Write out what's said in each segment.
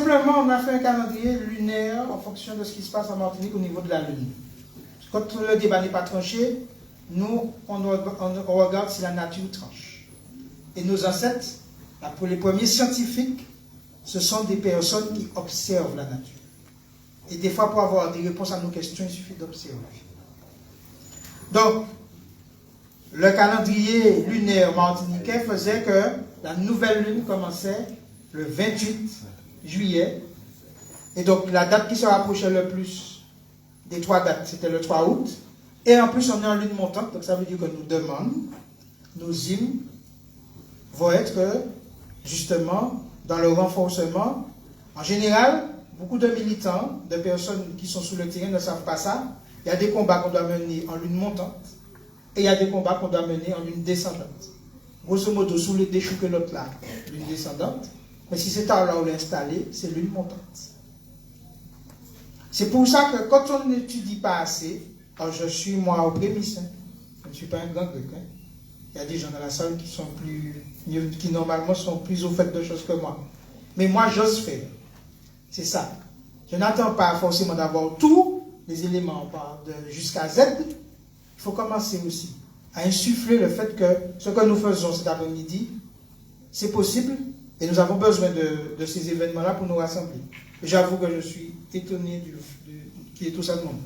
simplement, on a fait un calendrier lunaire en fonction de ce qui se passe en Martinique au niveau de la Lune. Quand le débat n'est pas tranché, nous, on regarde si la nature tranche. Et nos ancêtres, pour les premiers scientifiques, ce sont des personnes qui observent la nature. Et des fois, pour avoir des réponses à nos questions, il suffit d'observer. Donc, le calendrier lunaire martiniquais faisait que la nouvelle lune commençait le 28 juillet. Et donc, la date qui se rapprochait le plus des 3 dates, c'était le 3 août. Et en plus, on est en lune montante, donc ça veut dire que nos demandes, nos hymnes, vont être justement dans le renforcement. En général, beaucoup de militants, de personnes qui sont sur le terrain ne savent pas ça. Il y a des combats qu'on doit mener en lune montante et il y a des combats qu'on doit mener en lune descendante. Grosso modo, sous le déchu que l'autre là, lune descendante. Mais si c'est là où on l'a installé, c'est lune montante. C'est pour ça que quand on n'étudie pas assez, alors je suis moi aux prémices, hein, je ne suis pas un grand grec. Hein. Il y a des gens dans la salle qui sont qui normalement sont plus au fait de choses que moi. Mais moi, j'ose faire. C'est ça. Je n'attends pas forcément d'avoir tous les éléments jusqu'à Z. Il faut commencer aussi à insuffler le fait que ce que nous faisons cet après-midi, c'est possible et nous avons besoin de ces événements-là pour nous rassembler. J'avoue que je suis étonné qu'il y ait tout ça de monde.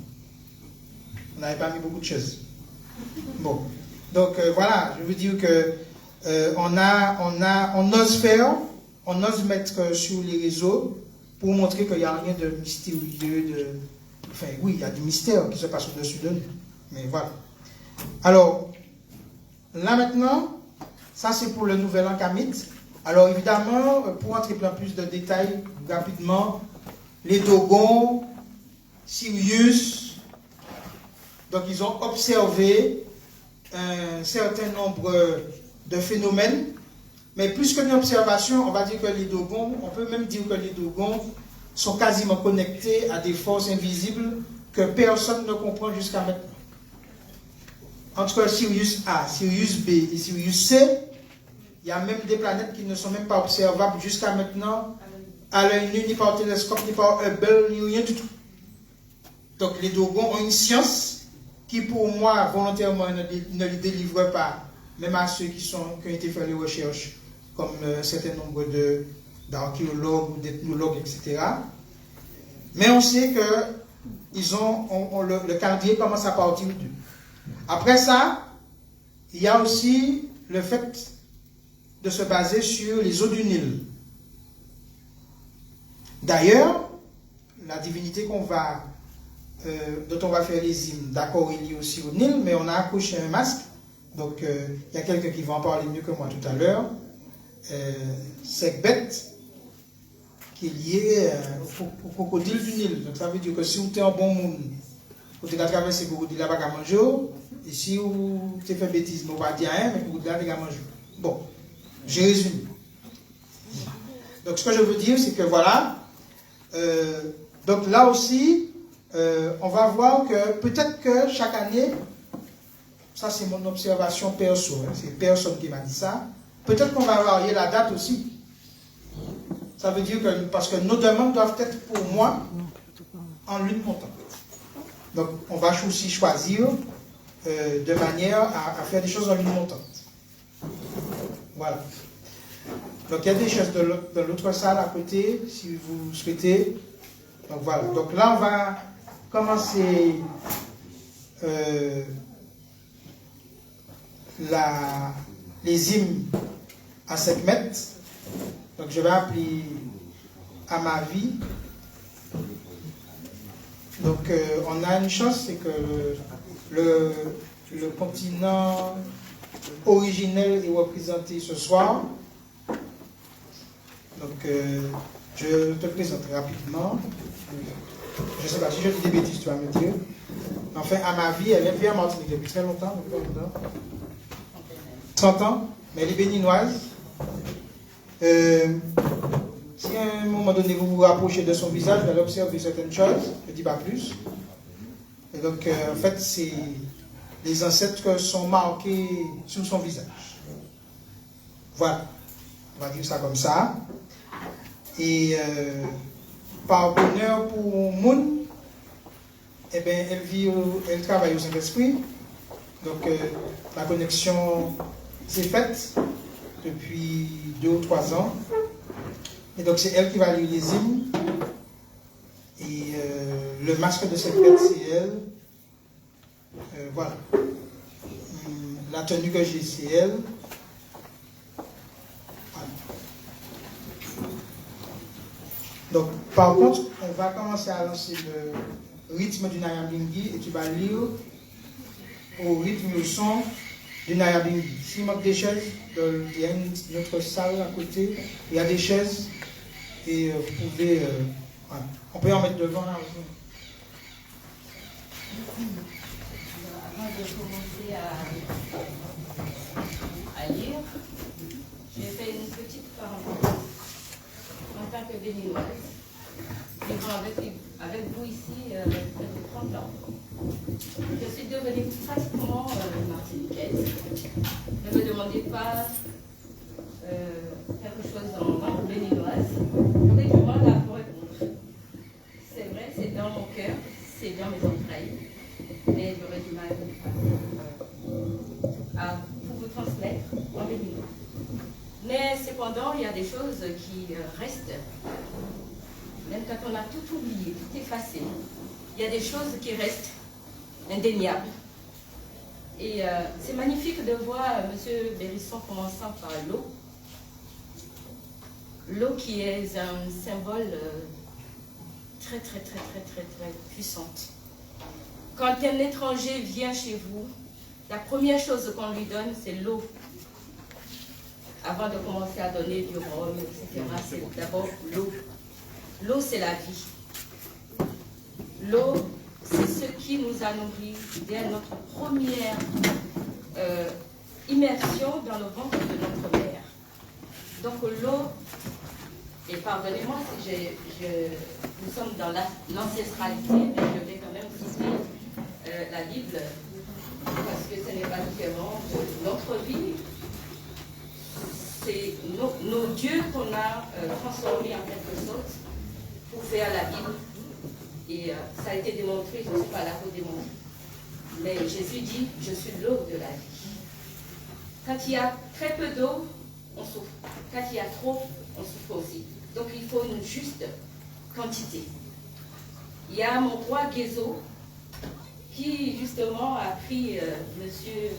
On n'avait pas mis beaucoup de choses. Bon. Donc voilà, je veux dire que on ose faire, on ose mettre sur les réseaux pour montrer qu'il n'y a rien de mystérieux, enfin oui, il y a du mystère qui se passe au-dessus de nous. Mais voilà. Alors, là maintenant, ça c'est pour le nouvel an kamite. Alors évidemment, pour entrer dans plus de détails rapidement, les Dogons, Sirius, donc ils ont observé un certain nombre de phénomènes, mais plus qu'une observation, on va dire que les Dogons, on peut même dire que les Dogons sont quasiment connectés à des forces invisibles que personne ne comprend jusqu'à maintenant. Entre Sirius A, Sirius B et Sirius C, il y a même des planètes qui ne sont même pas observables jusqu'à maintenant à l'œil nu, ni par télescope, ni par Hubble, ni rien du tout. Donc les Dogons ont une science qui pour moi volontairement ne les délivre pas, même à ceux qui ont été fait les recherches, comme un certain nombre d'archéologues ou d'ethnologues, etc. Mais on sait que le calendrier commence à partir d'eux. Après ça, il y a aussi le fait de se baser sur les eaux du Nil. D'ailleurs, la divinité dont on va faire les hymnes, d'accord, il est lié aussi au Nil, mais on a accroché un masque. Donc, il y a quelqu'un qui va en parler mieux que moi tout à l'heure. Sekhmet, qui est lié au crocodile du Nil. Donc, ça veut dire que si vous êtes en bon monde, vous avez traversé le crocodile là, vous n'avez pas manger. Et si vous avez fait bêtise, vous n'avez pas dire rien, mais le crocodile là, vous n'avez pas manger. Bon, j'ai résumé. Donc, ce que je veux dire, c'est que voilà. Donc, là aussi, on va voir que peut-être que chaque année, ça c'est mon observation perso, hein, c'est personne qui m'a dit ça, peut-être qu'on va varier la date aussi. Ça veut dire que, parce que nos demandes doivent être pour moi en lune montante. Donc on va aussi choisir de manière à faire des choses en lune montante. Voilà. Donc il y a des choses de l'autre salle à côté, si vous souhaitez. Donc voilà. Donc là on va commencer les hymnes à Sekhmet. Donc je vais appeler à ma vie. Donc on a une chance, c'est que le continent originel est représenté ce soir. Donc je te présente rapidement. Je ne sais pas si je dis des bêtises, tu vas me dire. Enfin, à ma vie, elle est bien en Martinique depuis très longtemps. 30 ans, mais elle est béninoise. Si à un moment donné vous vous rapprochez de son visage, vous allez observer certaines choses, je ne dis pas plus. Et donc, en fait, c'est les ancêtres sont marqués sur son visage. Voilà, on va dire ça comme ça. Et par bonheur pour Moun, eh bien, elle travaille au Saint-Esprit. Donc, la connexion s'est faite depuis 2 ou 3 ans. Et donc, c'est elle qui va lire les hymnes. Et le masque de cette fête, c'est elle. Voilà. La tenue que j'ai, c'est elle. Voilà. Donc, par contre, on va commencer à lancer le rythme du Nyabinghi et tu vas lire au rythme, le son du Nyabinghi. S'il manque des chaises, il y a une autre salle à côté, il y a des chaises et vous pouvez. Voilà. On peut en mettre devant là aussi. Avant de commencer à lire, j'ai fait une petite parenthèse en tant que béninoise, vivant avec vous ici près de 30 ans. Je suis devenue pratiquement martiniquaise. Ne me demandez pas quelque chose en langue béninoise. J'aurais du mal à vous répondre. C'est vrai, c'est dans mon cœur, c'est dans mes entrailles, mais j'aurais du mal à vous transmettre en béninois. Mais cependant, il y a des choses qui restent. Même quand on a tout oublié, tout effacé, il y a des choses qui restent indéniables. Et c'est magnifique de voir M. Bérisson commençant par l'eau. L'eau qui est un symbole très puissante. Quand un étranger vient chez vous, la première chose qu'on lui donne, c'est l'eau. Avant de commencer à donner du rhum, etc., c'est d'abord l'eau. L'eau, c'est la vie. L'eau, c'est ce qui nous a nourris dès notre première immersion dans le ventre de notre mère. Donc l'eau, et pardonnez-moi si nous sommes dans l'ancestralité, mais je vais quand même citer la Bible, parce que ce n'est pas différent de notre vie. C'est nos dieux qu'on a transformés en quelque sorte pour faire la Bible. Et ça a été démontré, je ne suis pas là pour démontrer. Mais Jésus dit, je suis l'eau de la vie. Quand il y a très peu d'eau, on souffre. Quand il y a trop, on souffre aussi. Donc il faut une juste quantité. Il y a mon roi Guézo qui justement a pris, monsieur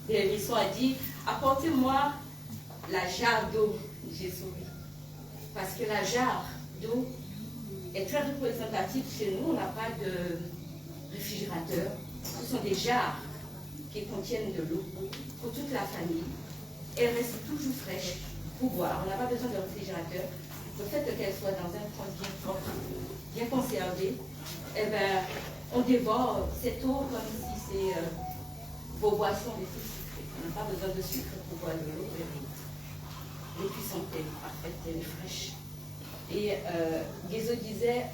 Bérisson a dit, apportez-moi la jarre d'eau. J'ai souri. Parce que la jarre d'eau est très représentative chez nous. On n'a pas de réfrigérateur. Ce sont des jarres qui contiennent de l'eau pour toute la famille. Elle reste toujours fraîche pour boire. On n'a pas besoin de réfrigérateur. Le fait qu'elle soit dans un coin bien propre, bien conservé, eh ben, on dévore cette eau comme si c'est vos boissons les plus sucrées. On n'a pas besoin de sucre pour boire de l'eau. Et puis sont parfaite, elle est fraîche. Et Guézo disait,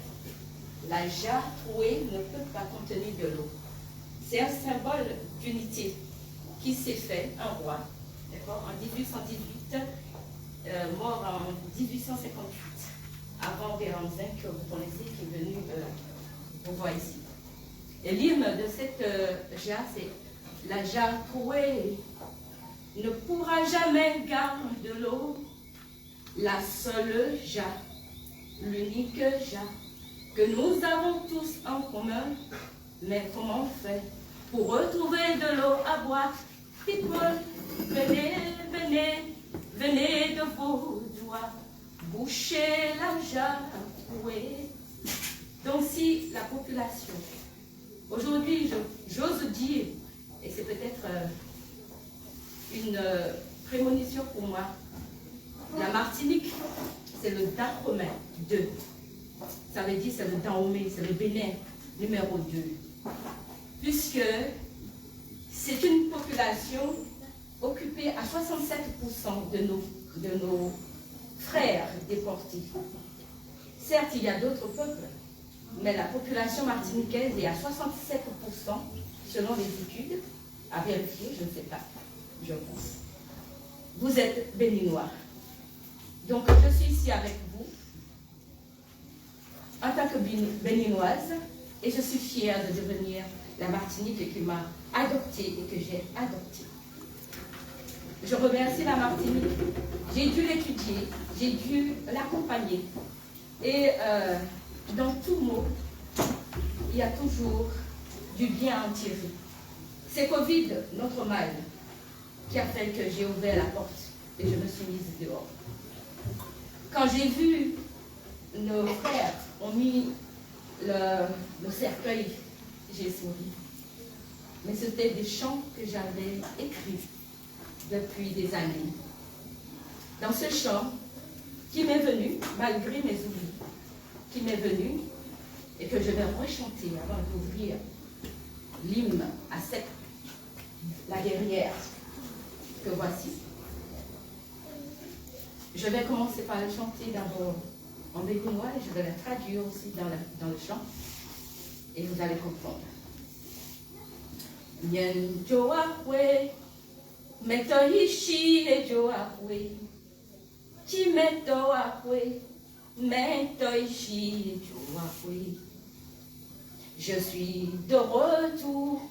la jarre trouée ne peut pas contenir de l'eau. C'est un symbole d'unité qui s'est fait, un roi, d'accord, en 1818, mort en 1858, avant Béranzin, que vous connaissez, qui est venu vous voir ici. Et l'hymne de cette jarre, c'est la jarre trouée ne pourra jamais garder de l'eau, la seule jarre, l'unique jarre que nous avons tous en commun. Mais comment on fait pour retrouver de l'eau à boire? People, venez, venez, venez de vos doigts, bouchez la jarre trouée. Donc si la population, aujourd'hui, j'ose dire, et c'est peut-être une prémonition pour moi, la Martinique, c'est le Dahomey 2. Ça veut dire c'est le Dahomey, c'est le Bénin numéro 2. Puisque c'est une population occupée à 67% de nos frères déportés. Certes, il y a d'autres peuples, mais la population martiniquaise est à 67% selon les études, à vérifier, je ne sais pas, je pense. Vous êtes béninois. Donc je suis ici avec vous béninoise et je suis fière de devenir la Martinique qui m'a adoptée et que j'ai adoptée. Je remercie la Martinique. J'ai dû l'étudier, j'ai dû l'accompagner. Et dans tout mot, il y a toujours du bien à en tirer. C'est Covid, notre mal, qui a fait que j'ai ouvert la porte et je me suis mise dehors. Quand j'ai vu nos frères ont mis le cercueil, j'ai souri. Mais c'était des chants que j'avais écrits depuis des années. Dans ce chant, qui m'est venu, malgré mes oublis, qui m'est venu, et que je vais rechanter avant d'ouvrir l'hymne à cette, la guerrière que voici. Je vais commencer par le chanter d'abord en béninois et je vais la traduire aussi dans le chant et vous allez comprendre. Nyen Joahwe, Metoishi et Joahwe, Chimetoahwe, Metoishi et Joahwe. Je suis de retour,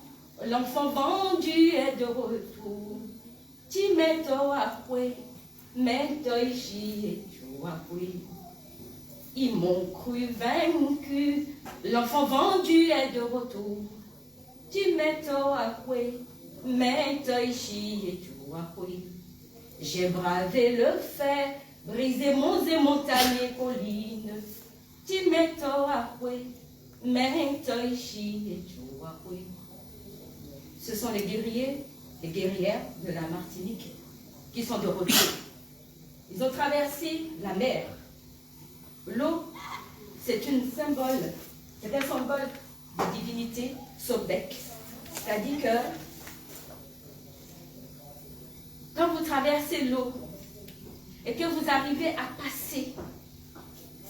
l'enfant vendu est de retour. Chimetoahwe, Metoishi et Joahwe. Ils m'ont cru vaincu, l'enfant vendu est de retour. Chimetoahwe, Metoishi et Joahwe. J'ai bravé le fer, brisé monts et montagnes et collines. Chimetoahwe, Metoishi et Joahwe. Ce sont les guerriers et guerrières de la Martinique qui sont de retour. Ils ont traversé la mer. L'eau, c'est un symbole de divinité Sobek. C'est-à-dire que quand vous traversez l'eau et que vous arrivez à passer,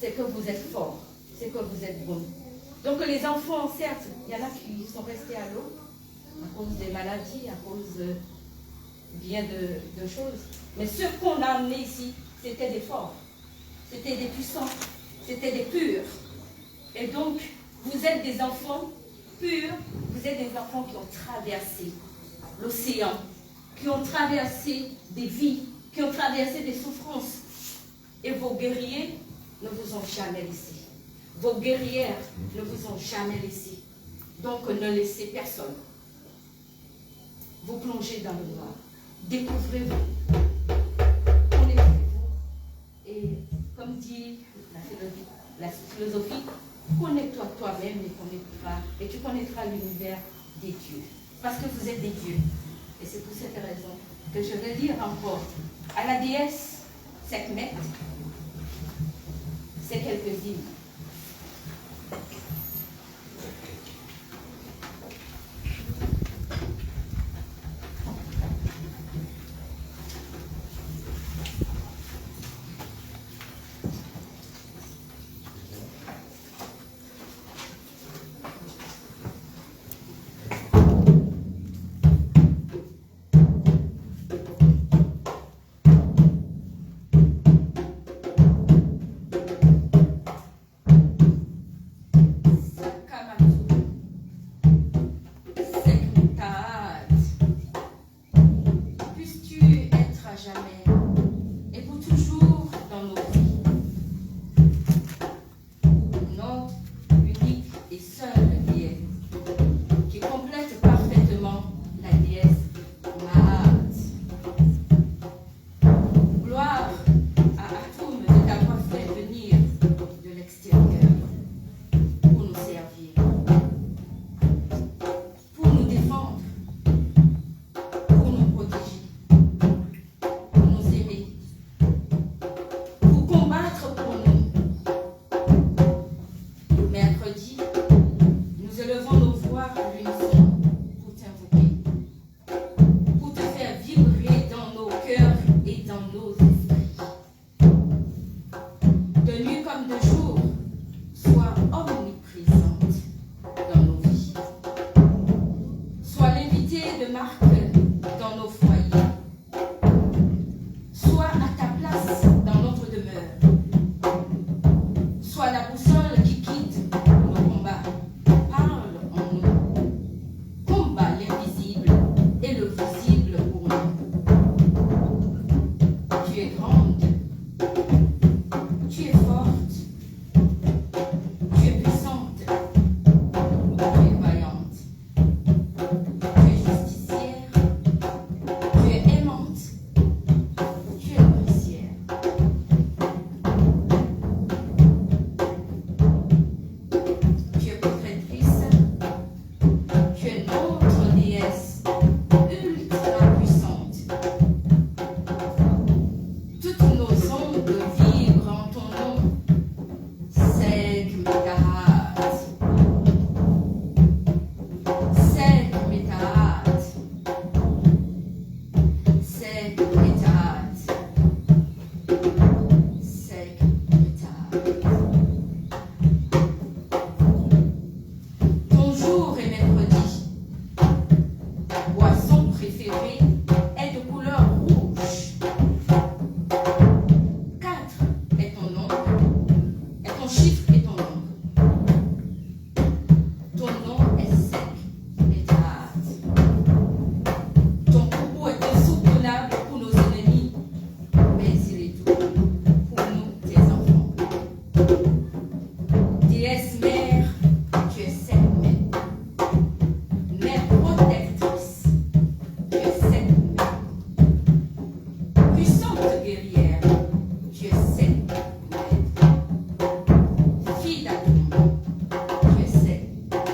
c'est que vous êtes fort, c'est que vous êtes bon. Donc les enfants, certes, il y en a qui sont restés à l'eau à cause des maladies, à cause de bien de choses. Mais ceux qu'on a amenés ici, c'était des forts, c'était des puissants, c'était des purs. Et donc, vous êtes des enfants purs, vous êtes des enfants qui ont traversé l'océan, qui ont traversé des vies, qui ont traversé des souffrances. Et vos guerriers ne vous ont jamais laissé. Vos guerrières ne vous ont jamais laissé. Donc, ne laissez personne. Vous plongez dans le noir. Découvrez-vous. Connaissez-vous. Et comme dit la philosophie, connais-toi toi-même et tu connaîtras l'univers des dieux. Parce que vous êtes des dieux. Et c'est pour cette raison que je vais lire encore à la déesse Sekhmet ces quelques hymnes. Sois la boussole qui guide Déesse mère, tu es cette mère. Mère protectrice, tu es cette mère. Puissante guerrière, tu es cette mère. Fille d'amour, tu es cette mère.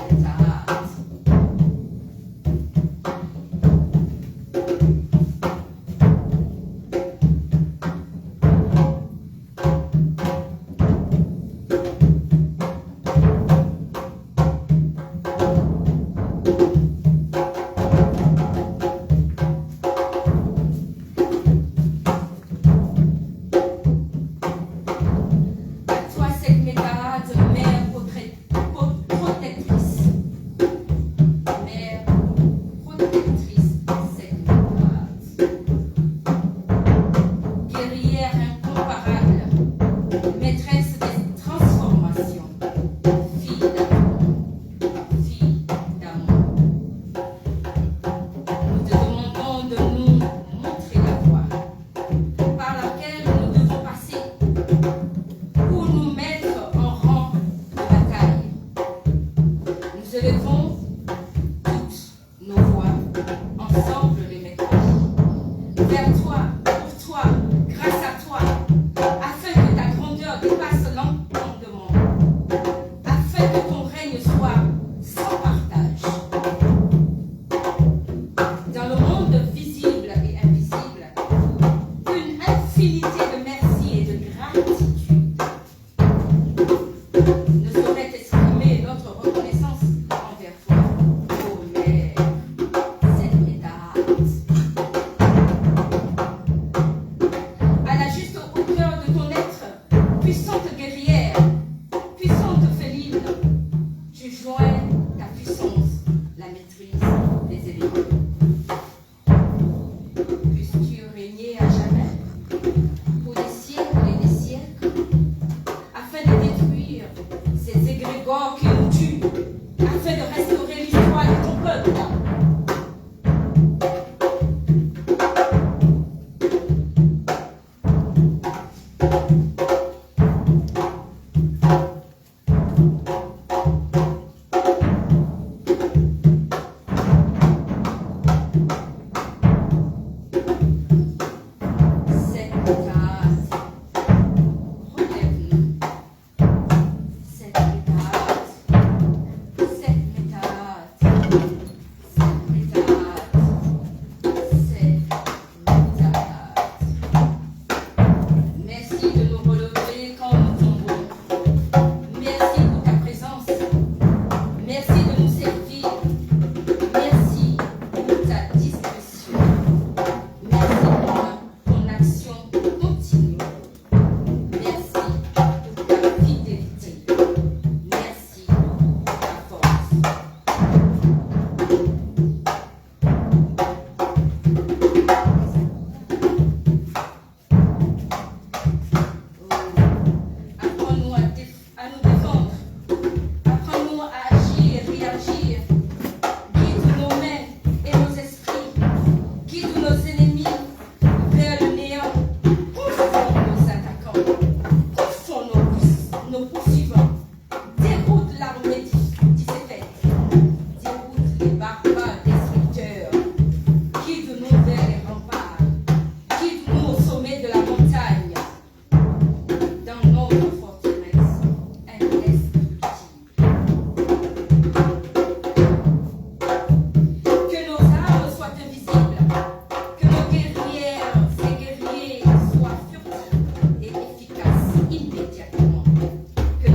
À toi cette méthode, mère protectrice. Mère protectrice, cette méthode. Guerrière incomparable, maîtresse des transformations. Fille d'amour, fille d'amour. Nous te demandons de nous montrer la voie par laquelle nous devons passer pour nous mettre en rang de bataille. Nous élevons toutes nos voix, ensemble les mettrons. Vers toi, pour toi, grâce à toi, afin que ta grandeur dépasse l'entendement, afin que ton règne soit sans partage. Dans le monde visible et invisible, une infinité de merci et de gratitude ne saurait exprimer notre reconnaissance envers toi, ô Mère, cette méthode. À la juste hauteur de ton être, puissante guerrière, puissante féline, tu joins ta puissance, la maîtrise des éléments. Puisses-tu régner à jamais, pour des siècles et des siècles, afin de détruire ces égrégores qui nous tuent, afin de restaurer l'histoire de ton peuple. Cette méthode, relève-nous. Cette méthode, cette méthode, cette méthode, cette méthode. Merci de nous relever quand nous tombons. Merci pour ta présence. Merci de nous servir. Merci pour ta discrétion. Merci pour ton action continue. Merci pour ta fidélité. Merci pour ta force. Apprends-nous à nous défendre. Apprends-nous à agir et réagir. Guide nos mains et nos esprits. Guide nos ennemis vers le néant. Confonds nos attaquants. Confonds nos poursuivants. Déroute l'armée d'Isséphète. Déroute les barbares destructeurs. Guide-nous vers les remparts. Guide-nous au sommet de la montagne. Dans notre forteresse indestructible. Que nos armes soient invisibles, que nos guerrières et guerriers soient furtifs et efficaces immédiatement, que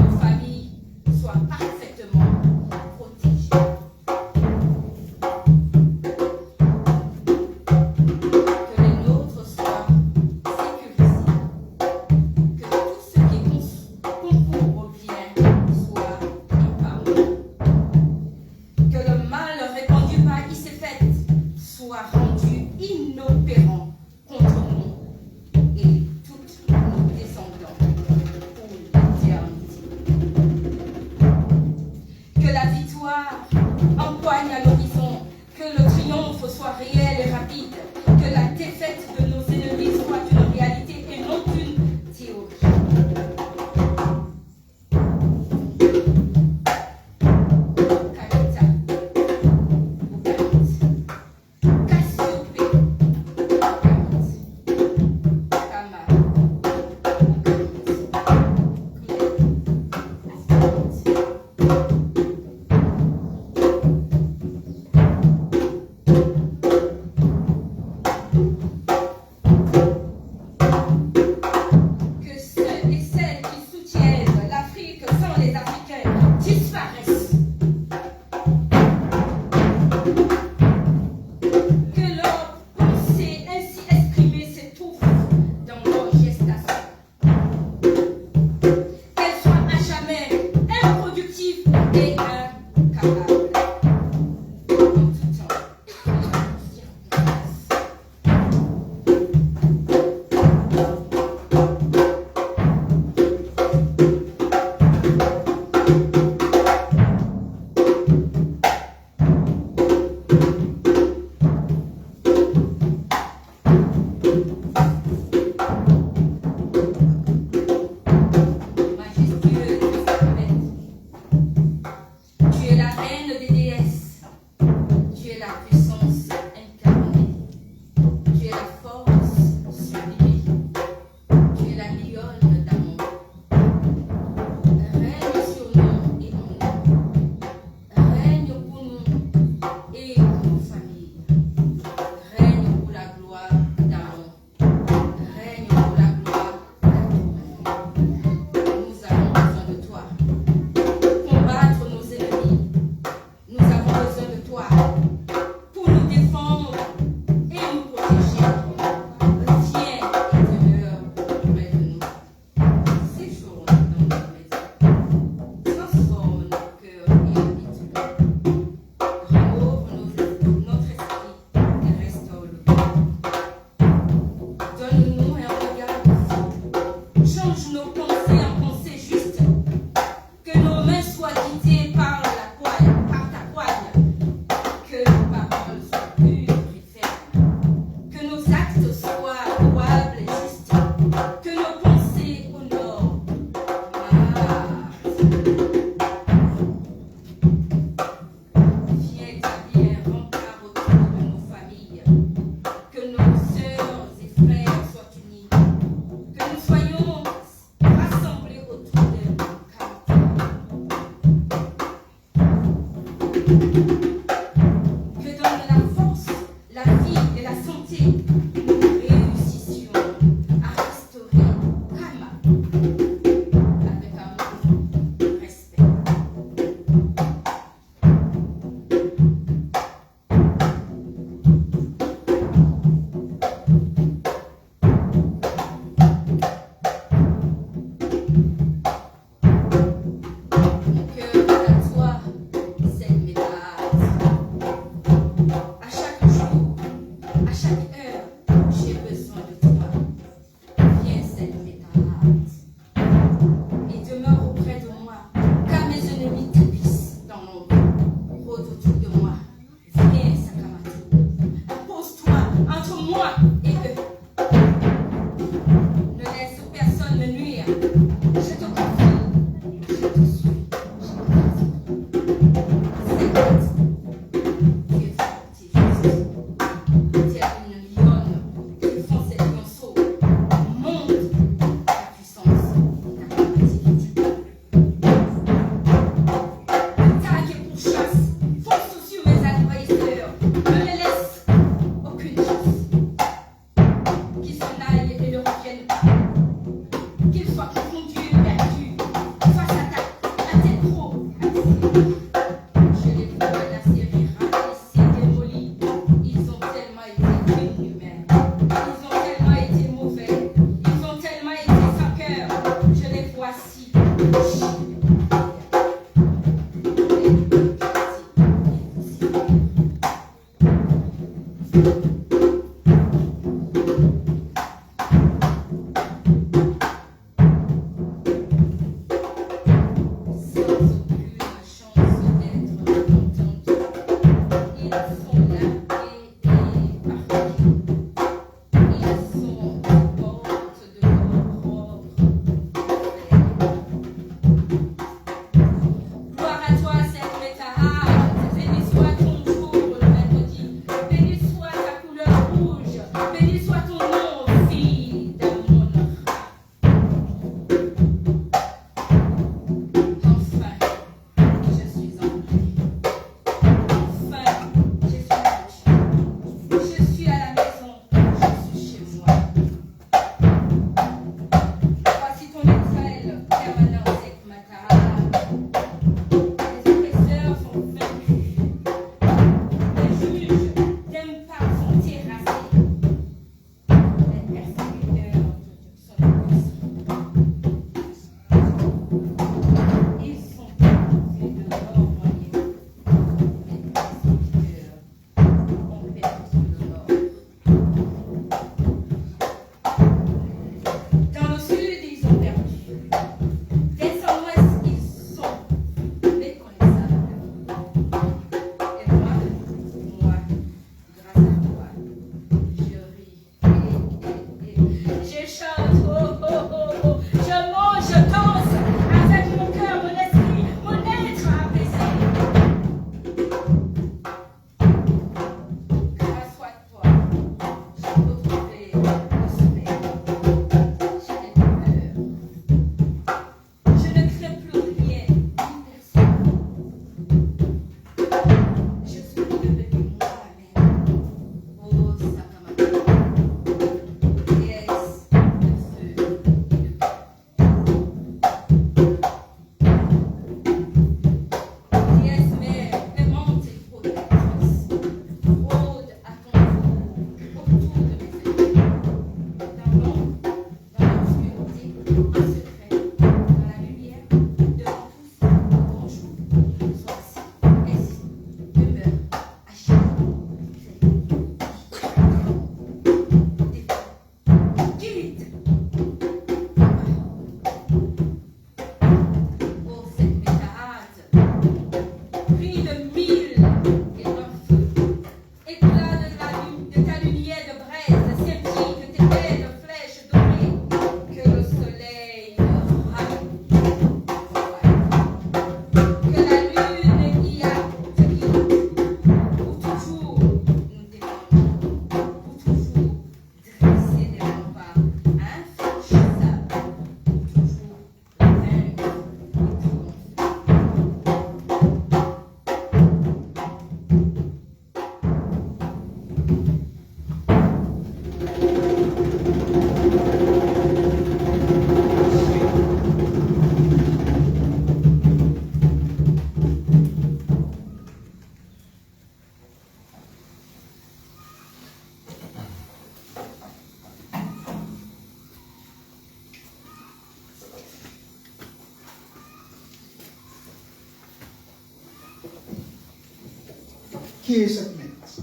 Qui est cette mette?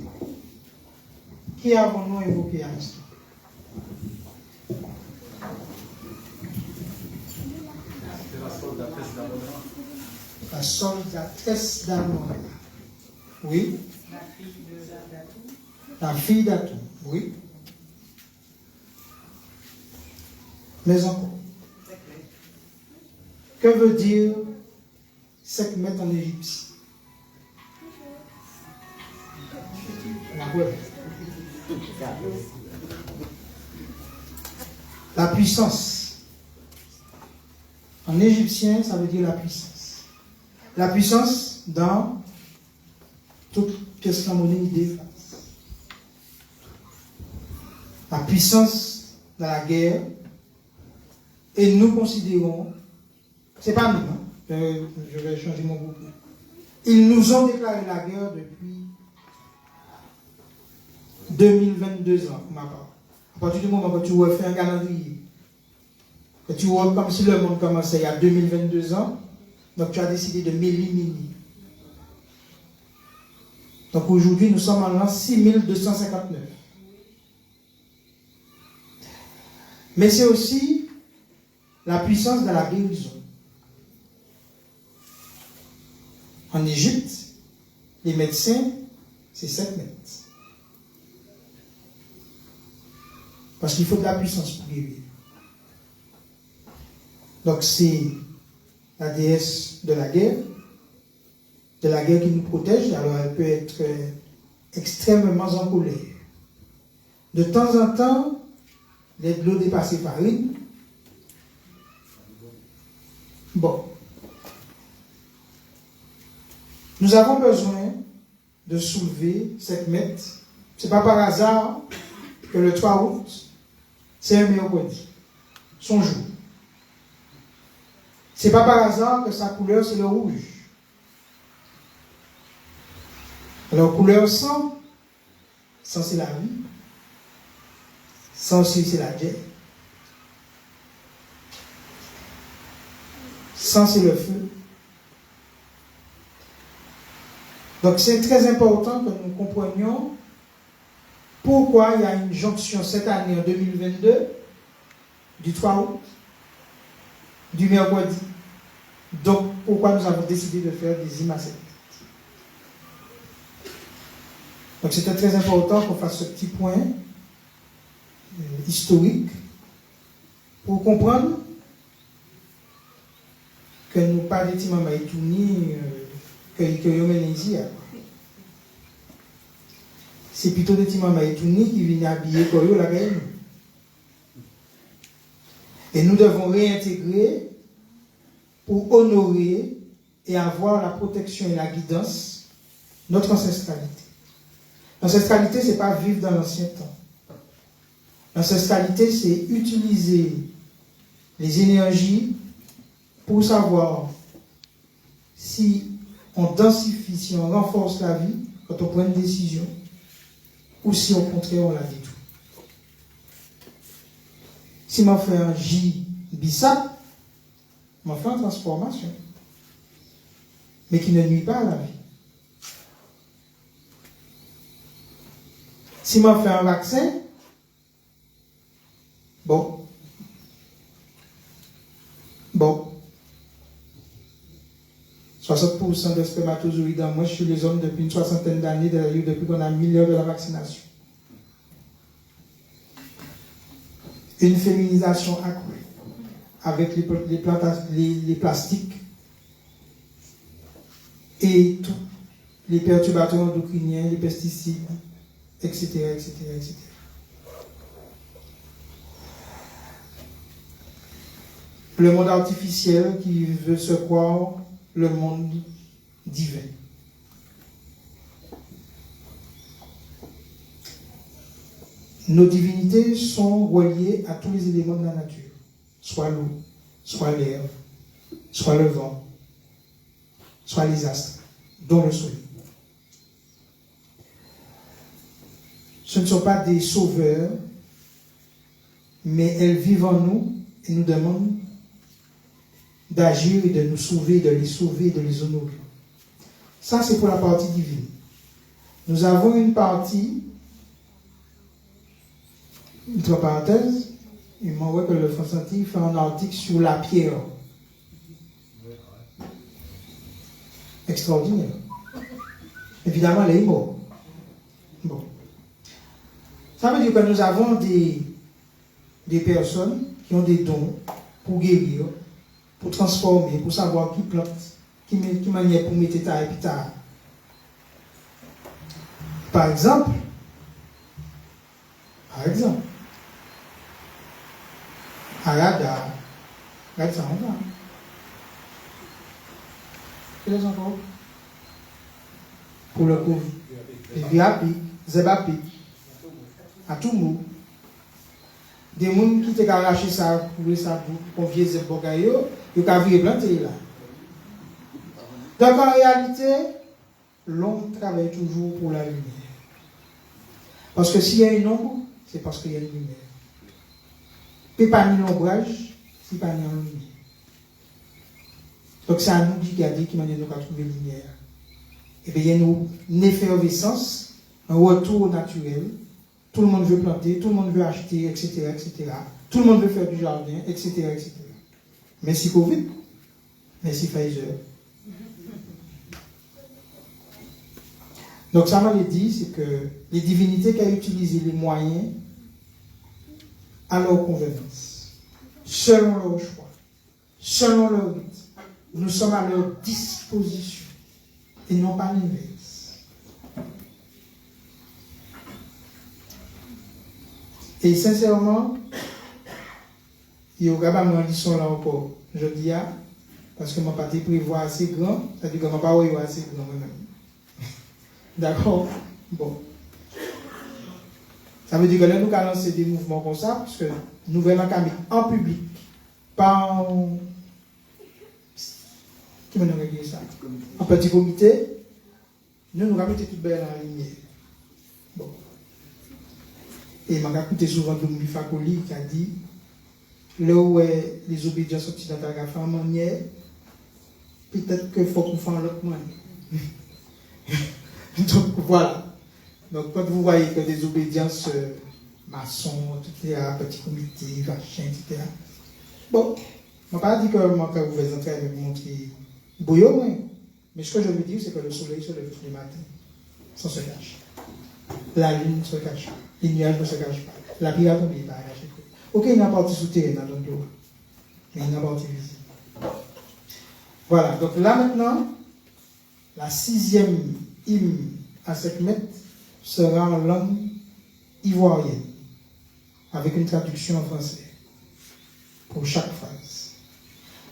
Qui avons-nous évoqué à l'instant? La soldatesse d'Amona. Oui. La fille d'Atou. Oui. Mais encore. Que veut dire Sekhmet en égyptien? La puissance. En égyptien, ça veut dire la puissance. La puissance dans toute pièce de monnaie idée. La puissance dans la guerre. Et nous considérons, c'est pas nous, hein? Je vais changer mon groupe. Ils nous ont déclaré la guerre depuis 2022 ans, pour ma part. À partir du moment où tu refais un calendrier, que tu vois comme si le monde commençait il y a 2022 ans, donc tu as décidé de m'éliminer. Donc aujourd'hui, nous sommes en l'an 6259. Mais c'est aussi la puissance de la guérison. En Égypte, les médecins, c'est 7 mètres. Parce qu'il faut de la puissance pour guérir. Donc c'est la déesse de la guerre qui nous protège. Alors elle peut être extrêmement en colère. De temps en temps, l'eau dépassée par une. Bon. Nous avons besoin de soulever cette mette. Ce n'est pas par hasard que le 3 août, c'est un mercredi, son jour. Ce n'est pas par hasard que sa couleur, c'est le rouge. Alors, couleur sang c'est la vie. Sang aussi, c'est la guerre. Sang, c'est le feu. Donc, c'est très important que nous comprenions pourquoi il y a une jonction cette année en 2022 du 3 août, du mercredi. Donc, pourquoi nous avons décidé de faire des hymnes à cette date. Donc, c'était très important qu'on fasse ce petit point historique pour comprendre que nous ne parlons pas de Maïtouni que Yoménésie. C'est plutôt des Tima Maïtouni qui viennent habiller Koyo la gagne. Et nous devons réintégrer pour honorer et avoir la protection et la guidance notre ancestralité. L'ancestralité, ce n'est pas vivre dans l'ancien temps. L'ancestralité, c'est utiliser les énergies pour savoir si on densifie, si on renforce la vie quand on prend une décision, ou si au contraire on la détruit. Si on fait un J bissap, on fait une transformation, mais qui ne nuit pas à la vie. Si on fait un vaccin, bon, 60% de spermatozoïdes en moins chez les hommes depuis une soixantaine d'années, depuis qu'on a mis l'heure de la vaccination. Une féminisation accrue avec les plastiques et tous les perturbateurs endocriniens, les pesticides, etc., etc., etc. Le monde artificiel qui veut se croire le monde divin. Nos divinités sont reliées à tous les éléments de la nature, soit l'eau, soit l'air, soit le vent, soit les astres, dont le soleil. Ce ne sont pas des sauveurs, mais elles vivent en nous et nous demandent d'agir et de nous sauver, de les honorer. Ça, c'est pour la partie divine. nous avons une partie, entre parenthèses, il m'a dit que le français fait un article sur la pierre. Extraordinaire. Évidemment, elle est morte. Bon. Ça veut dire que nous avons des personnes qui ont des dons pour guérir, pour transformer, pour savoir qui plante, qui manière pour mettre ta et puis ta. Par exemple, Arada, regarde ça, on va. Quel est encore? Pour le coup, Viapi, Zebapi, à tout mot. Des gens qui t'ont arraché ça, pour ça, pour confier ces bogayo, ils ont vu planter là. Donc en réalité, l'homme travaille toujours pour la lumière. Parce que s'il y a une ombre, c'est parce qu'il y a une lumière. Et pas ni l'ombrage, c'est pas ni la lumière. Donc c'est à nous de garder qui manière de trouver la lumière. Et bien il y a une effervescence, un retour naturel. Tout le monde veut planter, tout le monde veut acheter, etc., etc. Tout le monde veut faire du jardin, etc., etc. Merci Covid, merci Pfizer. Donc ça m'a dit, c'est que les divinités qui ont utilisé les moyens à leur convenance, selon leur choix, selon leur but. Nous sommes à leur disposition et non pas l'inverse. Et sincèrement, il y aura pas une leçon là encore, je dis, parce que mon parti prévoit assez grand, c'est-à-dire que mon parole est assez grand moi-même. D'accord? Bon. Ça veut dire que là, nous allons lancer des mouvements comme ça, parce que nous venons en public, pas en. Qui m'a dit ça? En petit comité, nous allons mettre tout belle dans la lumière. Bon. Et je m'a écouté souvent Dominique Fakoli qui a dit là où les obédiences occidentales ont fait en manière, peut-être qu'il faut qu'on fasse l'autre manière. Donc voilà. Donc quand vous voyez que des obédiences maçons, etc., petit comité, machin, etc. Bon, je ne vais pas dire que je vais vous entrer avec vous montrer bouillon, mais ce que je veux dire, c'est que le soleil se lève tous les matins, sans se cacher. La lune ne se cache pas, les nuages ne se cachent pas, la pluie a tombé, pas caché. Ok, il y a une partie souterraine dans l'eau, mais il y a une partie visible. Voilà, donc là maintenant, la 6e hymne à Sekhmet sera en langue ivoirienne, avec une traduction en français pour chaque phrase.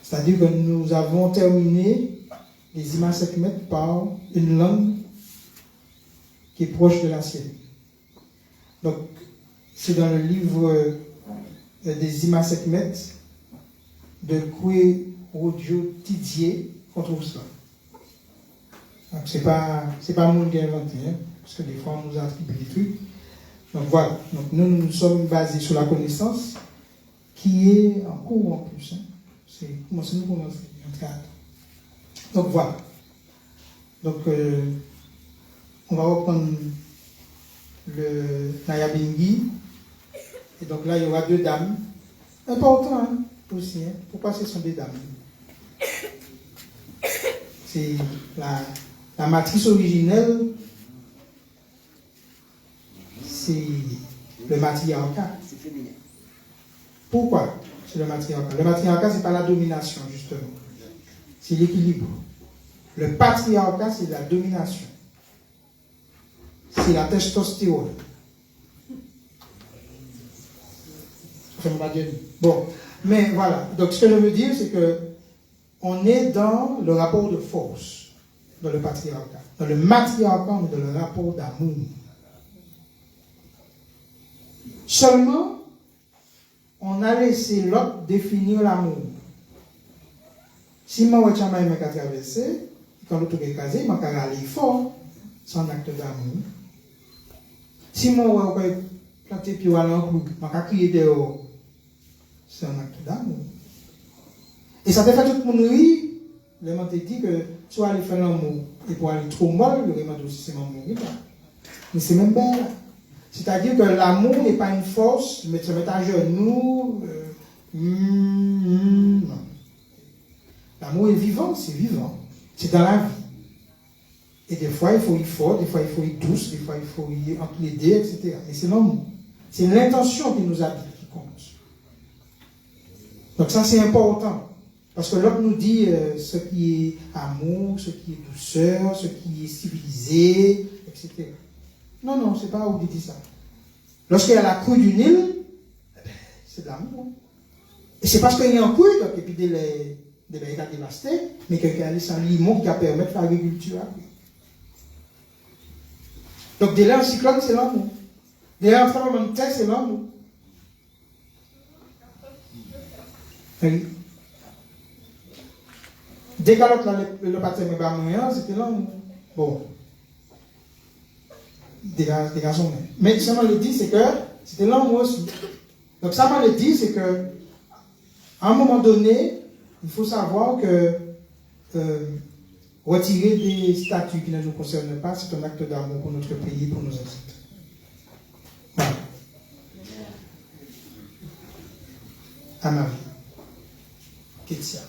C'est-à-dire que nous avons terminé les hymnes à Sekhmet par une langue qui est proche de la sienne. Donc, c'est dans le livre des hymnes à Sekhmet de Koué Rodio Tidier qu'on trouve ça. Donc, c'est pas moi qui ai inventé, hein, parce que des fois, on nous attribue des trucs. Donc, voilà. Donc, nous sommes basés sur la connaissance qui est en cours en plus. Hein. C'est commencer nous commencer en cadre. Donc, voilà. Donc, on va reprendre le Nayabingi. Et donc, là, il y aura 2 dames. Important, hein, aussi. Hein. Pourquoi ce sont des dames? C'est la matrice originelle, c'est le matriarcat. Pourquoi c'est le matriarcat? Le matriarcat, ce n'est pas la domination, justement. C'est l'équilibre. Le patriarcat, c'est la domination. C'est la testostérone. Bon, mais voilà. Donc, ce que je veux dire, c'est que on est dans le rapport de force, dans le patriarcat. Dans le matriarcat, on est dans le rapport d'amour. Seulement, on a laissé l'autre définir l'amour. Si moi, je vais traverser, quand l'autre est casé, je vais aller fort, c'est un acte d'amour. Si moi, je vais planter pied à l'enclou, je vais crier dehors, c'est un acte d'amour. Et ça te fait tout le monde rire. Le monde te dit que tu vas aller faire l'amour et pour aller trop mal, le remède aussi c'est l'amour. Mais c'est même belle. C'est-à-dire que l'amour n'est pas une force, mais se mettre à genoux. Non. L'amour est vivant, c'est vivant. C'est dans la vie. Et des fois, il faut y fort, des fois, il faut y douce, des fois, il faut y entre les deux, etc. Mais c'est l'amour. C'est l'intention qui nous habite qui compte. Donc ça, c'est important. Parce que l'autre nous dit ce qui est amour, ce qui est douceur, ce qui est civilisé, etc. Non, non, c'est pas où il dit ça. Lorsqu'il y a la crue du Nil, c'est de l'amour. Et c'est parce qu'il y a un crue, donc, et puis des États dévastés, mais quelqu'un a laissé un limon qui a permis de faire l'agriculture. Donc, dès là, un cyclone, c'est l'amour. Dès là, un tremblement de terre, c'est l'amour. Oui. Dès qu'à l'autre, le patin n'est pas moyen, c'était l'amour. Bon. Des garçons. Mais ça m'a le dit, c'est que c'était l'amour aussi. Donc, ça m'a le dit, c'est que à un moment donné, il faut savoir que retirer des statuts qui ne nous concernent pas, c'est un acte d'amour pour notre pays, pour nos ancêtres. Voilà. À Marie. Kétia.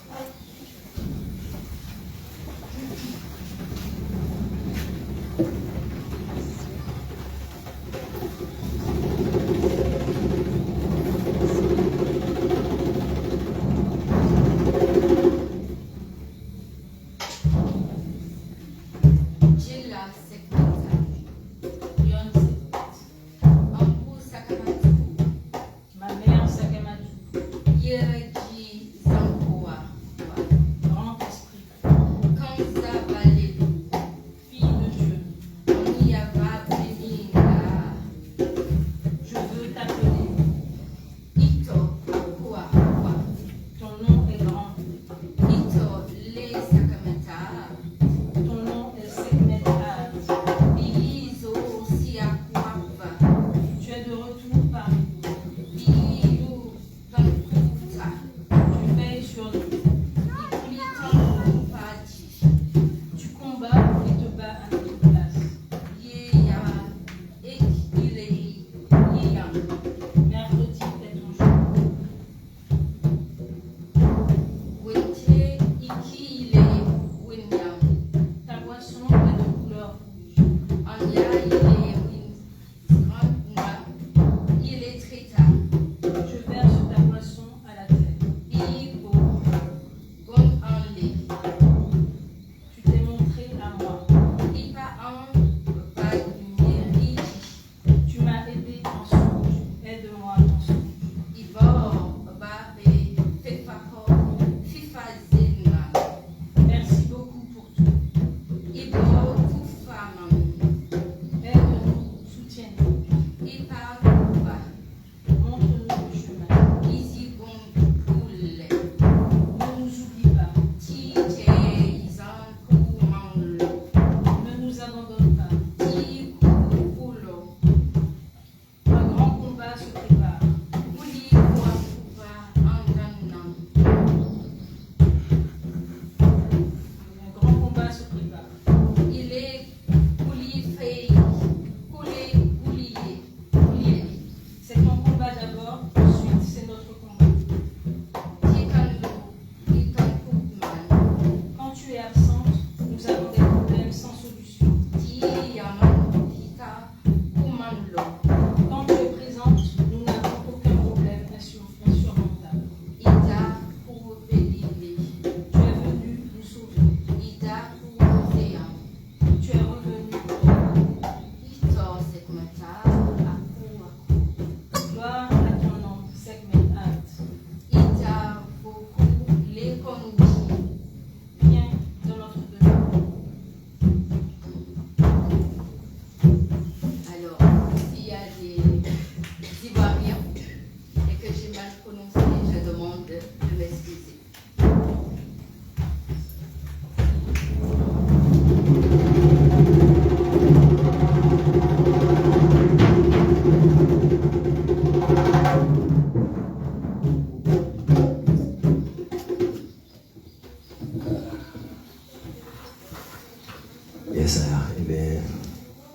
Yes, eh bien,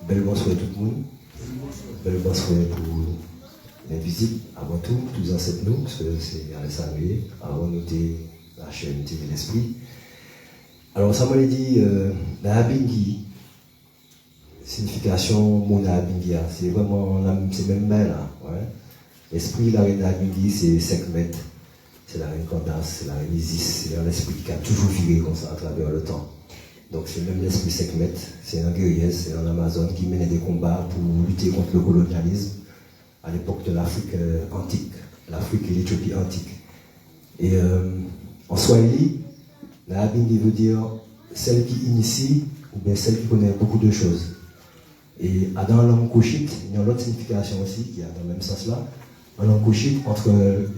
Belle bonsoir à tout le monde. Belle bonsoir pour les visites, avant tout, tous ancêtres nous, parce que c'est à saluer, avant nous la chaîne de l'esprit. Alors, ça m'a dit, la Abingi, signification, mon Abingi, c'est vraiment, c'est même belle, là. Ouais. L'esprit, la reine Abingi, c'est Sekhmet, c'est la reine Candace, c'est la reine Isis, c'est l'esprit qui a toujours viré comme ça à travers le temps. Donc c'est même l'esprit Sekhmet, c'est un guerrier, c'est un Amazon qui menait des combats pour lutter contre le colonialisme à l'époque de l'Afrique antique, l'Afrique et l'Éthiopie antique. Et en Swahili, la Abingi veut dire celle qui initie ou bien celle qui connaît beaucoup de choses. Et dans la langue couchite, il y a une autre signification aussi qui est dans le même sens-là. En langue couchite, entre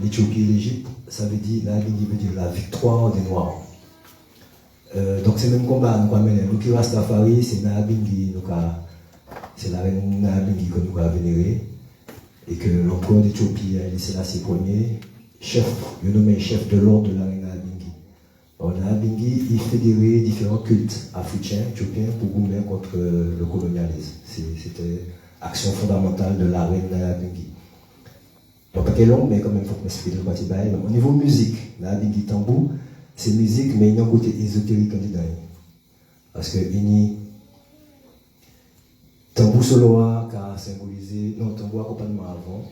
l'Éthiopie et l'Égypte, ça veut dire, la Abingi veut dire la victoire des Noirs. Donc c'est le même combat nous avons mené. Nous qui Rastafari, c'est Naabingi, c'est la reine Naabingi que nous avons vénérée. Et que l'empereur d'Éthiopie, Selassie Ier, chef, il est nommé chef de l'ordre de la reine Naabingi. Alors Naabingi, il fédérait différents cultes africains, éthiopiens, pour gommer contre le colonialisme. C'était action fondamentale de la reine Naabingi. Donc pas long, mais quand même, il faut que je m'explique le parti. Au niveau musique, Naabingi tambour, c'est musique, mais il y a un côté ésotérique dedans. Parce que il y a tambour soloa qui a symbolisé, non, tambour accompagnement avant,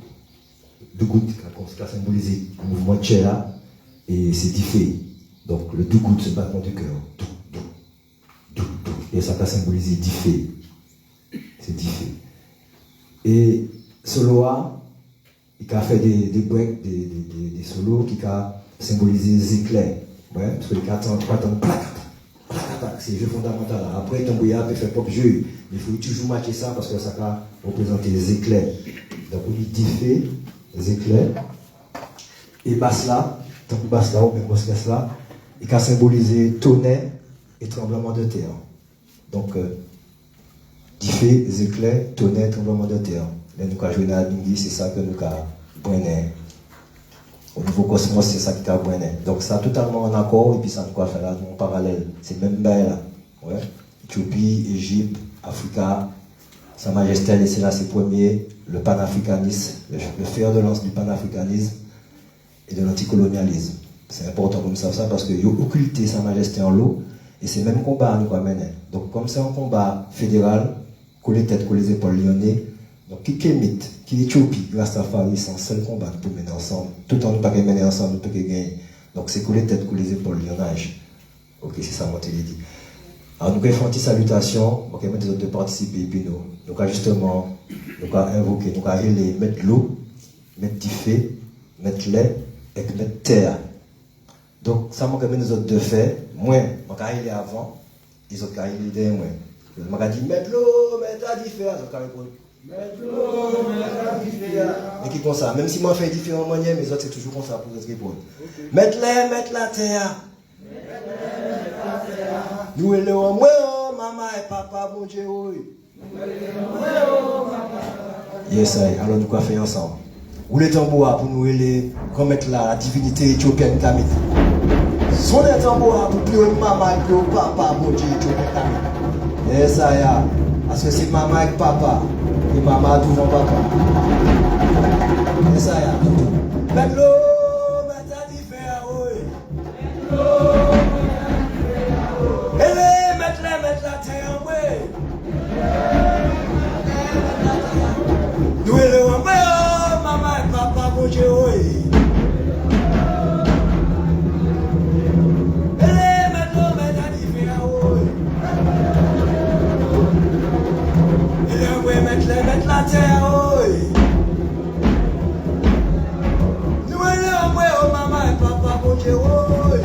dougout qui a symbolisé le mouvement de Tchéla, et c'est diffé. Donc le dougout, c'est le battement du cœur. Et ça a symbolisé diffé. C'est diffé. Et soloa, il a fait des breaks, des solos qui a symbolisé les éclairs. Ouais, parce que les 4 c'est le jeu fondamental. Après, ton bouillard peut faire pop jeu. Mais il faut toujours matcher ça parce que ça va représenter les éclairs. Donc, on dit diffé, les éclairs. Et basse là, tant que basse là, ou bien basse là, il a symbolisé tonnerre et tremblement de terre. Donc, diffé, les éclairs, tonnerre, tremblement de terre. Là, nous avons joué dans la Abingi, c'est ça que nous avons brûlé. Au niveau cosmos, c'est ça qui a brûlé. Donc, ça totalement en accord, et puis ça nous a fait là, en parallèle. C'est même bien là. Ouais. Éthiopie, Égypte, Africa, Sa Majesté Selassie Ier, le panafricanisme, le fer de lance du panafricanisme et de l'anticolonialisme. C'est important comme ça parce qu'il a occulté Sa Majesté en l'eau, et c'est le même combat à nous mener. Donc, comme c'est un combat fédéral, que les têtes, que les épaules lyonnais, donc, qui Kémit, qui Éthiopie, Rastafari, c'est un seul combat pour mener ensemble. Tout en nous pas mener ensemble, nous pas gagner. Donc, c'est que les têtes, que les épaules, lyonnage. Ok, c'est ça, mon télé dit. Alors, nous avons fait une petite salutation. Ok, maintenant, de participer, puis nous avons justement, nous avons invoqué, nous avons mettre l'eau, mettre du feu, mettre lait, et mettre terre. Donc, ça m'a nous autres de faire. Moi, je vais aller avant, ils ont aller derrière moi. Je m'a dit, mettre l'eau, mettre la différence. Mettre l'eau, mettre la différence. Mais qui comme ça, même si moi je fais différentes manières, mes autres c'est toujours comme ça pour nous répondre. Mettre l'air, mettre la terre. Nous et le moi, maman et papa, mon Dieu. Yes, alors nous quoi faire ensemble. Où les tambours pour nous les remettre la divinité éthiopienne Kamit. Son les tambours pour plus maman et plus papa, mon Dieu éthiopienne Kamit. Yes, ça parce que c'est maman et papa. Et maman tout mon papa. Yes, ça mettre l'eau, mettre la différence. Mettre l'eau, mettre la terre, oui. Nous et le maman et papa, mon Dieu, oui. Mettre l'eau, mettre la différence, oui. Mettre la terre, oui. Nous et le maman et papa, mon Dieu, oui.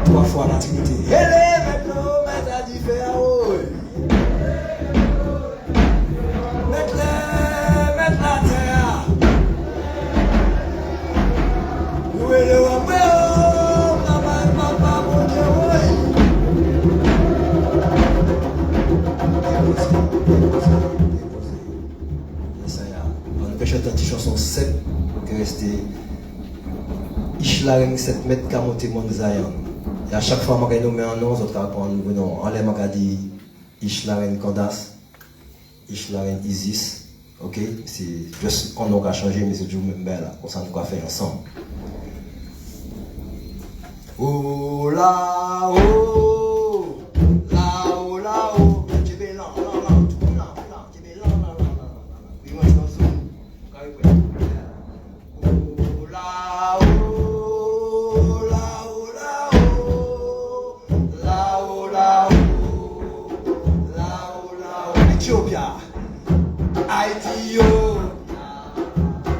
3 fois la Trinité. Mettre l'eau, mettre la différence, oui. Mettre la terre. Nous et le maman et papa, mon Dieu, oui. On peut chanter une chanson 7 qui est restée Ishlareng 7 mètres qu'a monté mon Zion. Et à chaque fois, je vais nommer un nom, je vais répondre un nom. En l'air, je vais dire Ishlaren Candace, Ishlaren Isis. Ok? C'est juste un nom qui a changé, mais c'est toujours même là. Comme ça, nous allons faire ensemble. Oh là, oh, là, oh, là, oh. Tu es là, là, là, tout là, là, tu es là, là, là, là, là. Oui, moi, je pense que oh là, oh, là, oh, là, oh, là, oh, là, oh, là, oh, là, oh. Ethiopia, Haïti, oh.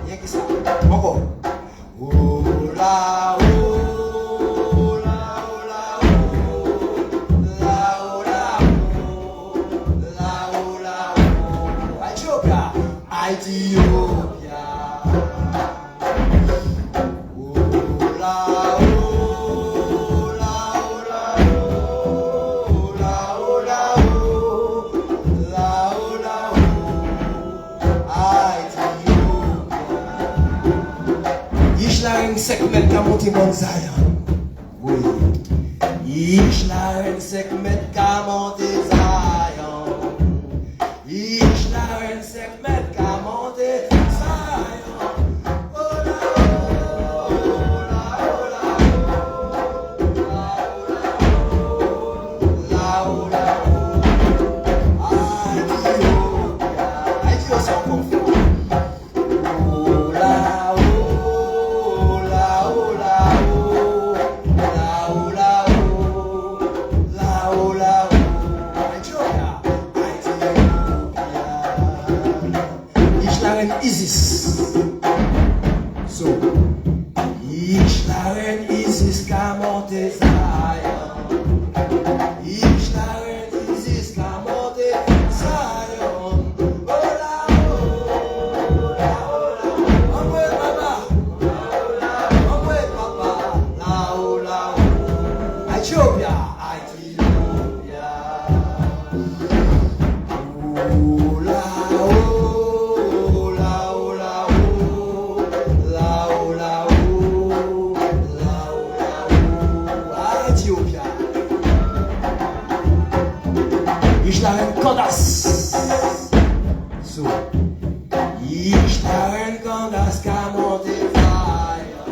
Rien que ça. Encore. Oh là, oh. Ethiopia. Oh la oh la oh la oh la oh la oh la oh la oh Ethiopia. Ishlaren sekmet kamonte Mount Zion. Oui. Ishlaren sekmet kamonte Zion. Ishlaren sekmet kamonte Zion. Oh la oh la oh la la oh la Ethiopia sans conflit. Oh la oh la oh la oh la oh la oh la oh la oh Ethiopia. Ishlaren Isis. So, Ishlaren Isis kamonte Zion. Ishlaren Isis kamonte Zion. Oh la oh la oh la. Amwe papa. Amwe papa. La oh la oh. Ethiopia. Ethiopia. Oh la oh. Ethiopia. Ishlaren Candace. So, Ishlaren Candace kamonte Zion.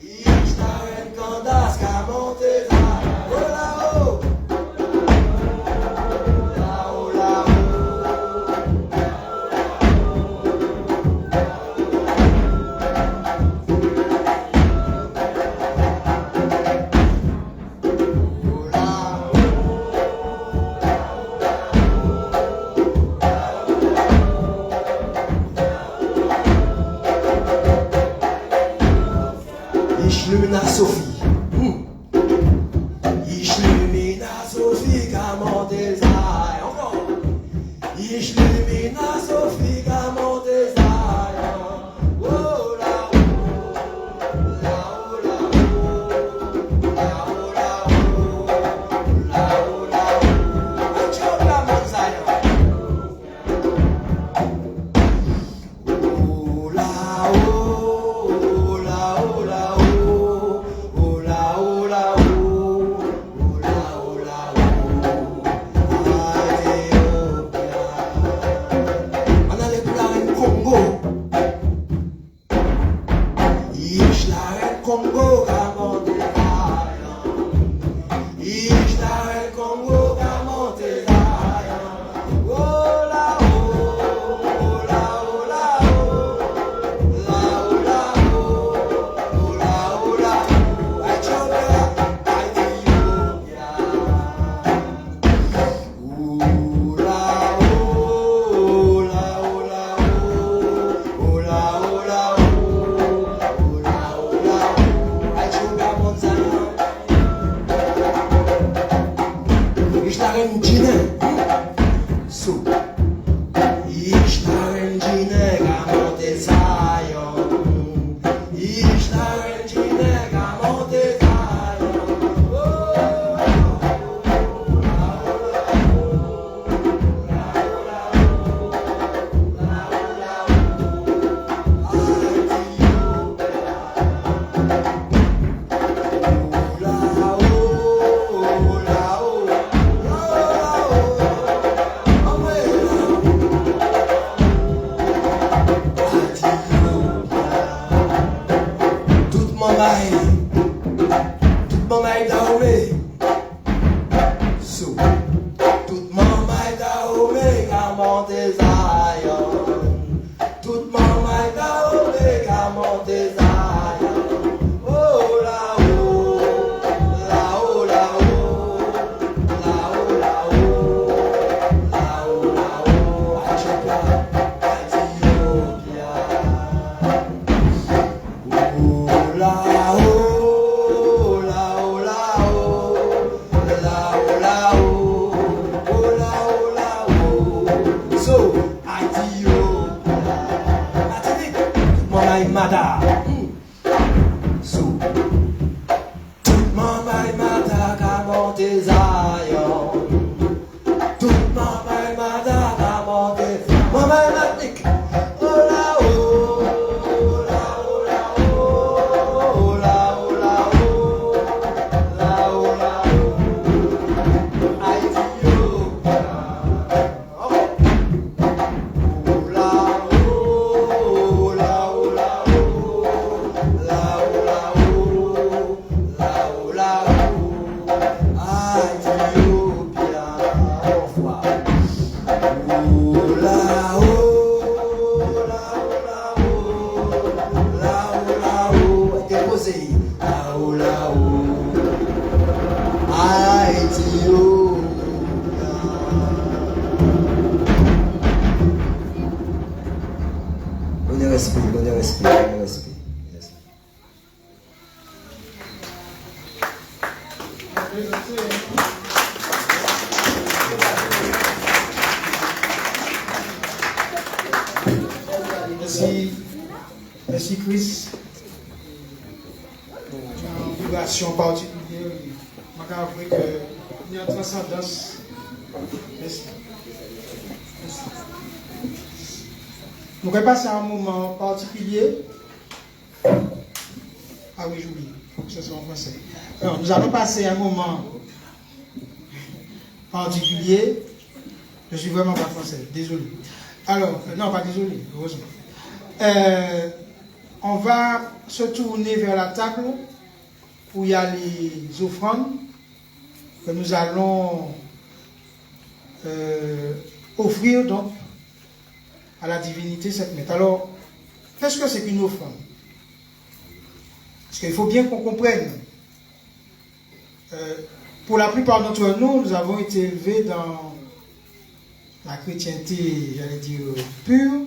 Ishlaren Candace kamonte Zion. Oh la oh. La oh la Ishlumina Sophie. Ishlumina Sophie kamonte Zion. Encore. Ishlumina Sophie kamonte Zion. Oh la oh la oh la oh la oh la oh la oh la oh Ethiopia Mount Zion. Oh la oh la oh la oh oh la oh la oh oh la oh la oh Ethiopia. On a les plans Congo. Ishlaren Congo kamonte Zion. Ishlaren Congo kamonte Zion. Oh la oh la oh la oh la oh la oh la oh la oh Ethiopia. Ethiopia. Oh la oh la oh la oh la oh la oh la oh la oh Ethiopia Mount Zion. Ishlaren Jine. So, Ishlaren Jine kamonte Zion. Ishlaren Jine kamonte Zion. Oh la oh la oh la oh maman est daomé. So, toute maman est daomé, qu'à monter Zion. Toute maman est daomé, qu'à monter Zion. Oh là-haut, là-haut, là-haut, là-haut, là-haut, là-haut, là-haut, Ethiopia, Ethiopia. Oh là-haut. Mada, so toute maman est mada qu'à monter Zion. Toute maman est mada qu'à monter. Maman est matique. Oh là-haut, là-haut, là-haut, là-haut, là-haut, là-haut, là-haut, Ethiopia. Oh là-haut, là-haut, Donnez respect. Yes. Merci Chris. Une vibration particulière. Je vais avouer qu'il y a une transcendance. Merci. Nous allons passer à un moment particulier. Ah oui, j'oublie. Ce soit en français. Alors, nous allons passer à un moment particulier. Je suis vraiment pas français, désolé. Alors, non, pas désolé, heureusement. On va se tourner vers la table où il y a les offrandes que nous allons offrir donc à la divinité Sekhmet. Alors, qu'est-ce que c'est qu'une offrande? Parce qu'il faut bien qu'on comprenne. Pour la plupart d'entre nous, nous avons été élevés dans la chrétienté, j'allais dire, pure,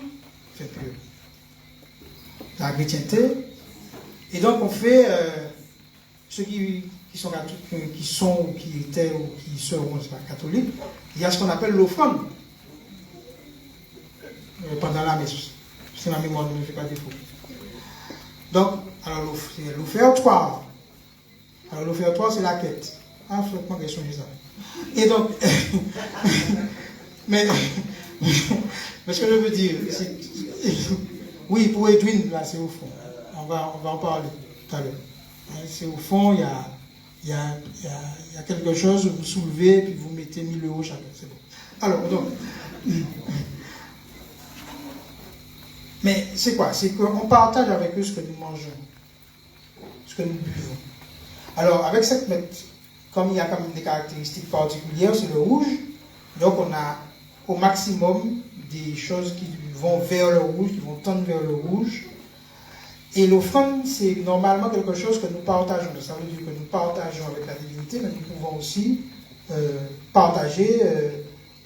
la chrétienté. Et donc, on fait, ceux qui sont ou qui étaient ou qui seront catholiques, il y a ce qu'on appelle l'offrande pendant la messe. Si ma mémoire ne me fait pas défaut. Donc, alors l'offertoire. Alors l'offertoire, c'est la quête. Ah, il faut prendre des choses ça. Et donc, mais ce que je veux dire, c'est, oui, pour Edwin, là, c'est au fond. On va en parler tout à l'heure. C'est au fond, il y a quelque chose, vous soulevez, puis vous mettez 1000 € chacun. C'est bon. Alors, donc, mais c'est quoi? C'est qu'on partage avec eux ce que nous mangeons, ce que nous buvons. Alors, avec cette mette, comme il y a quand même des caractéristiques particulières, c'est le rouge. Donc, on a au maximum des choses qui vont vers le rouge, qui vont tendre vers le rouge. Et l'offrande, c'est normalement quelque chose que nous partageons. Ça veut dire que nous partageons avec la divinité, mais nous pouvons aussi partager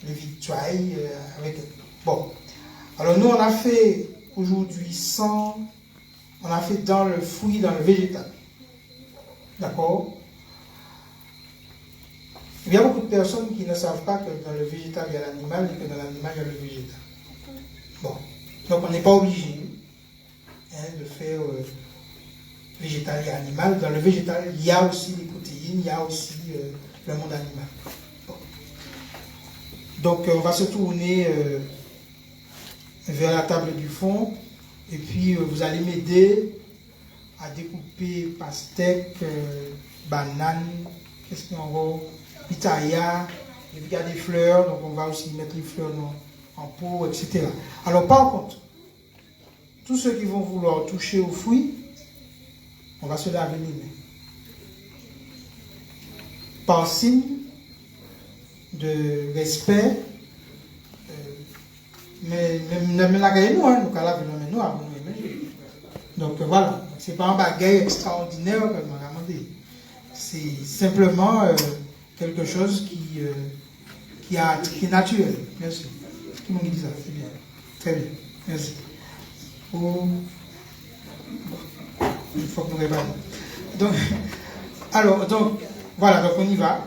les victuailles avec eux. Bon. Alors, nous, on a fait aujourd'hui on a fait dans le fruit, dans le végétal. D'accord? Il y a beaucoup de personnes qui ne savent pas que dans le végétal, il y a l'animal et que dans l'animal, il y a le végétal. Bon. Donc, on n'est pas obligé de faire végétal et animal. Dans le végétal, il y a aussi les protéines, il y a aussi le monde animal. Bon. Donc, on va se tourner vers la table du fond et puis vous allez m'aider à découper pastèque, banane, qu'est-ce qu'il y a en haut, pitaya, et puis il y a des fleurs, donc on va aussi mettre les fleurs en pot, etc. Alors par contre, tous ceux qui vont vouloir toucher aux fruits, on va se laver les mains. par signe de respect. Mais même la gagne nous, nous allons nous avant nous. Donc voilà, c'est pas un bagage extraordinaire que je m'ai demandé. C'est simplement quelque chose qui est naturel. Merci. Tout le monde dit ça, c'est bien. Très bien. Merci. Il faut que nous réparons. Donc, alors, voilà, donc on y va.